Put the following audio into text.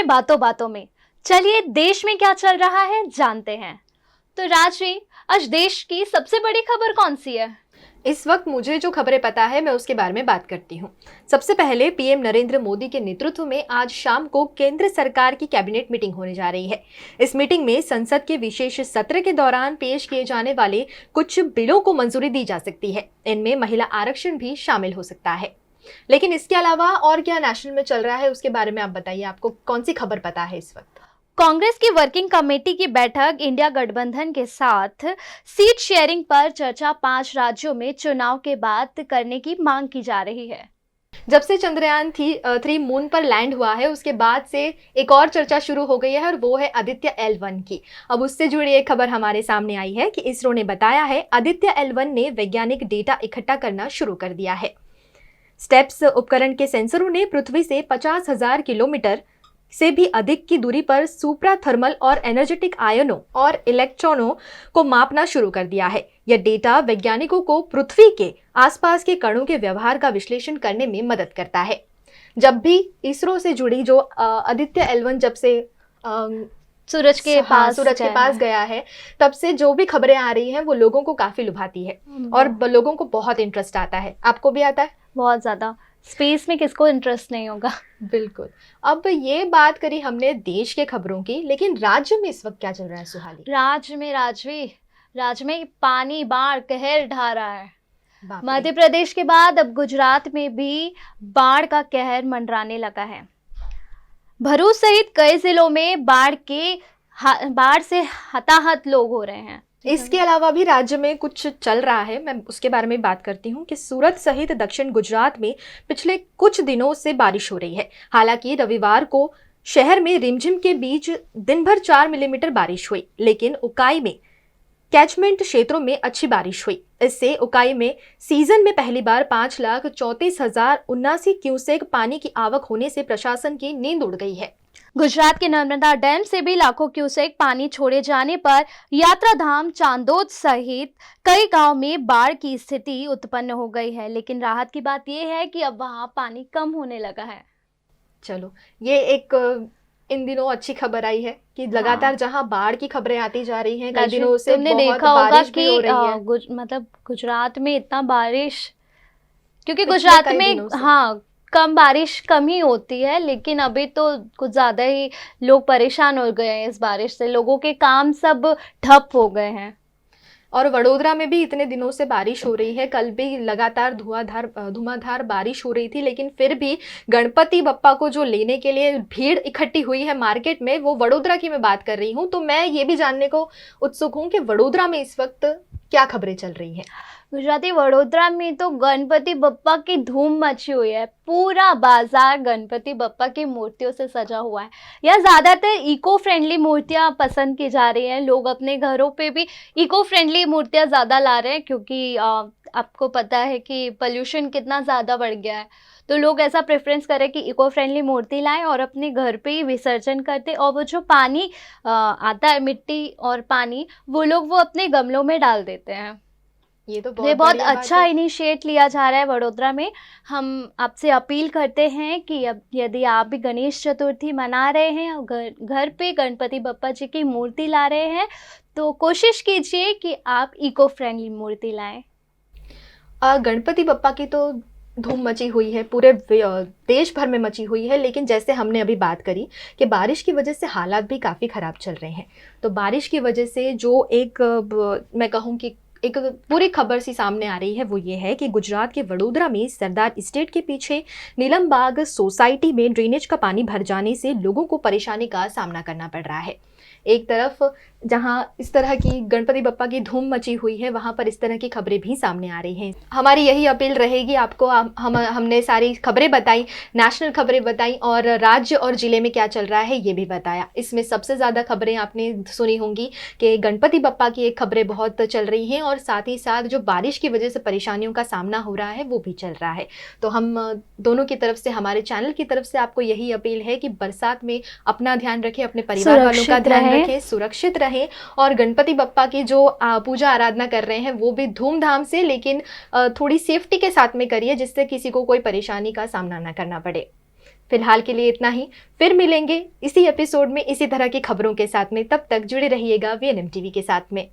बातों बातों में। चलिए देश में क्या चल रहा है जानते हैं। तो राजवी, आज देश की सबसे बड़ी खबर कौन सी है? इस वक्त मुझे जो खबरें पता है मैं उसके बारे में बात करती हूँ। सबसे पहले पीएम नरेंद्र मोदी के नेतृत्व में आज शाम को केंद्र सरकार की कैबिनेट मीटिंग होने जा रही है। इस मीटिंग में संसद के विशेष सत्र के दौरान पेश किए जाने वाले कुछ बिलों को मंजूरी दी जा सकती है। इनमें महिला आरक्षण भी शामिल हो सकता है। लेकिन इसके अलावा और क्या नेशनल में चल रहा है उसके बारे में आप बताइए, आपको कौन सी खबर पता है इस वक्त? कांग्रेस की वर्किंग कमेटी की बैठक इंडिया गठबंधन के साथ सीट शेयरिंग पर चर्चा 5 राज्यों में चुनाव के बाद करने की मांग की जा रही है। जब से चंद्रयान 3 मून पर लैंड हुआ है उसके बाद से एक और चर्चा शुरू हो गई है और वो है आदित्य L1 की। अब उससे जुड़ी एक खबर हमारे सामने आई है कि इसरो ने बताया है आदित्य L1 ने वैज्ञानिक डेटा इकट्ठा करना शुरू कर दिया है। स्टेप्स उपकरण के सेंसरों ने पृथ्वी से 50,000 किलोमीटर से भी अधिक की दूरी पर सुप्रा थर्मल और एनर्जेटिक आयनों और इलेक्ट्रॉनों को मापना शुरू कर दिया है। यह डेटा वैज्ञानिकों को पृथ्वी के आसपास के कणों के व्यवहार का विश्लेषण करने में मदद करता है। जब भी इसरो से जुड़ी जो आदित्य L1 जब से सूरज के पास गया है तब से जो भी खबरें आ रही हैं वो लोगों को काफी लुभाती है और लोगों को बहुत इंटरेस्ट आता है। आपको भी आता है? बहुत ज्यादा। स्पेस में किसको इंटरेस्ट नहीं होगा। बिल्कुल। अब ये बात करी हमने देश के खबरों की, लेकिन राज्य में इस वक्त क्या चल रहा है सुहाली? राज्य में पानी बाढ़ कहर ढा रहा है। मध्य प्रदेश के बाद अब गुजरात में भी बाढ़ का कहर मंडराने लगा है। भरूच सहित कई जिलों में बाढ़ से हताहत लोग हो रहे हैं। इसके अलावा भी राज्य में कुछ चल रहा है, मैं उसके बारे में बात करती हूँ कि सूरत सहित दक्षिण गुजरात में पिछले कुछ दिनों से बारिश हो रही है। हालांकि रविवार को शहर में रिमझिम के बीच दिन भर 4 मिलीमीटर बारिश हुई, लेकिन उकाई में कैचमेंट क्षेत्रों में अच्छी बारिश हुई। इससे उकाई में सीजन में पहली बार 5,34,079 क्यूसेक पानी की आवक होने से प्रशासन की नींद उड़ गई है। गुजरात के नर्मदा डैम से भी लाखों क्यूसेक पानी छोड़े जाने पर यात्राधाम चांदोद सहित कई गांव में बाढ़ की स्थिति उत्पन्न हो गई है। लेकिन राहत की बात यह है कि अब वहां पानी कम होने लगा है। चलो, ये एक इन दिनों अच्छी खबर आई है कि लगातार जहां बाढ़ की खबरें आती जा रही हैं, कई दिनों से तुमने देखा होगा कि मतलब गुजरात में इतना बारिश, क्योंकि गुजरात में कम बारिश कम ही होती है, लेकिन अभी तो कुछ ज़्यादा ही लोग परेशान हो गए हैं इस बारिश से। लोगों के काम सब ठप हो गए हैं। और वडोदरा में भी इतने दिनों से बारिश हो रही है। कल भी लगातार धुआंधार बारिश हो रही थी, लेकिन फिर भी गणपति बप्पा को जो लेने के लिए भीड़ इकट्ठी हुई है मार्केट में, वो वडोदरा की मैं बात कर रही हूँ। तो मैं ये भी जानने को उत्सुक हूँ कि वडोदरा में इस वक्त क्या खबरें चल रही हैं? गुजराती वडोदरा में तो गणपति बप्पा की धूम मची हुई है। पूरा बाजार गणपति बप्पा की मूर्तियों से सजा हुआ है। यह ज़्यादातर इको फ्रेंडली मूर्तियां पसंद की जा रही हैं। लोग अपने घरों पे भी इको फ्रेंडली मूर्तियां ज़्यादा ला रहे हैं, क्योंकि आपको पता है कि पोल्यूशन कितना ज़्यादा बढ़ गया है। तो लोग ऐसा प्रेफरेंस करें कि इको फ्रेंडली मूर्ति लाएं और अपने घर पे ही विसर्जन करते। और वो जो पानी आता है, मिट्टी और पानी, वो लोग वो अपने गमलों में डाल देते हैं। ये तो बहुत अच्छा इनिशिएट लिया जा रहा है वडोदरा में। हम आपसे अपील करते हैं कि अब यदि आप भी गणेश चतुर्थी मना रहे हैं और घर पे गणपति बप्पा जी की मूर्ति ला रहे हैं, तो कोशिश कीजिए कि आप इको फ्रेंडली मूर्ति लाएं। गणपति बप्पा की तो धूम मची हुई है, पूरे देश भर में मची हुई है। लेकिन जैसे हमने अभी बात करी कि बारिश की वजह से हालात भी काफ़ी ख़राब चल रहे हैं, तो बारिश की वजह से जो मैं कहूँ कि एक पूरी खबर सी सामने आ रही है, वो ये है कि गुजरात के वडोदरा में सरदार एस्टेट के पीछे नीलम बाग सोसाइटी में ड्रेनेज का पानी भर जाने से लोगों को परेशानी का सामना करना पड़ रहा है। एक तरफ जहां इस तरह की गणपति बप्पा की धूम मची हुई है, वहां पर इस तरह की खबरें भी सामने आ रही हैं। हमारी यही अपील रहेगी आपको। हमने सारी खबरें बताई, नेशनल खबरें बताई और राज्य और ज़िले में क्या चल रहा है ये भी बताया। इसमें सबसे ज़्यादा खबरें आपने सुनी होंगी कि गणपति बप्पा की एक खबरें बहुत चल रही हैं और साथ ही साथ जो बारिश की वजह से परेशानियों का सामना हो रहा है वो भी चल रहा है। तो हम दोनों की तरफ से, हमारे चैनल की तरफ से आपको यही अपील है कि बरसात में अपना ध्यान रखें, अपने परिवार वालों का ध्यान रखें, सुरक्षित रहें और गणपति बप्पा की जो पूजा आराधना कर रहे हैं वो भी धूमधाम से, लेकिन थोड़ी सेफ्टी के साथ में करिए, जिससे किसी को कोई परेशानी का सामना ना करना पड़े। फिलहाल के लिए इतना ही, फिर मिलेंगे इसी एपिसोड में इसी तरह की खबरों के साथ में। तब तक जुड़े रहिएगा VNM टीवी के साथ में।